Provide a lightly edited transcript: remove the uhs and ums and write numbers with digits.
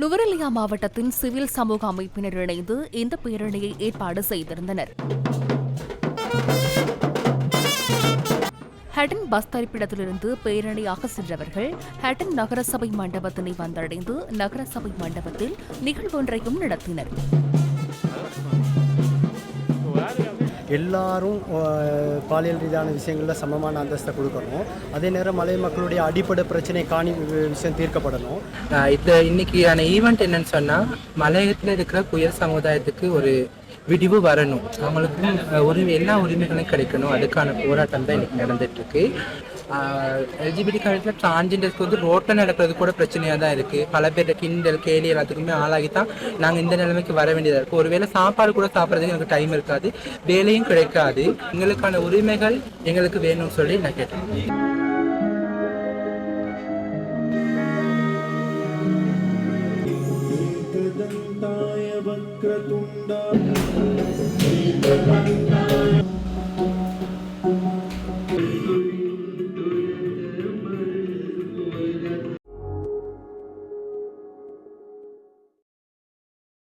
நுவரெலியா மாவட்டத்தின் சிவில் சமூக அமைப்பினர் இணைந்து இந்த பேரணியை ஏற்பாடு செய்திருந்தனர். ஹட்டன் பஸ் தரிப்பிடத்திலிருந்து பேரணியாக சென்றவர்கள் ஹட்டன் நகரசபை மண்டபத்தினை வந்தடைந்து நகரசபை மண்டபத்தில் நிகழ்வொன்றையும் நடத்தினர். எல்லாரும் பாலியல் ரீதியான விஷயங்களில் சமமான அந்தஸ்தை கொடுக்கணும். அதே நேரம் மலை மக்களுடைய அடிப்படை பிரச்சனை விஷயம் தீர்க்கப்படணும். இன்னைக்கான ஈவெண்ட் என்னன்னு சொன்னால், மலையகத்தில் இருக்கிற புயல் சமுதாயத்துக்கு ஒரு விடிவு வரணும், அவங்களுக்கும் எல்லா உரிமைகளும் கிடைக்கணும். அதுக்கான போராட்டம் தான் இன்னைக்கு நடந்துட்டு இருக்கு. எல்ஜிபிடி கம்யூனிட்டியில் டிரான்ஜெண்டர்ஸ்க்கு ரோட்டில் நடக்கிறது கூட பிரச்சனையாக தான் இருக்குது. பல பேர் கிண்டல் கேலி எல்லாத்துக்குமே ஆளாகி தான் நாங்கள் இந்த நிலைமைக்கு வர வேண்டியதாக இருக்குது. ஒருவேளை சாப்பாடு கூட சாப்பிட்றதுக்கு எனக்கு டைம் இருக்காது, வேலையும் கிடைக்காது. எங்களுக்கான உரிமைகள் எங்களுக்கு வேணும்னு சொல்லி நான் கேட்டேன். वक्रतुण्ड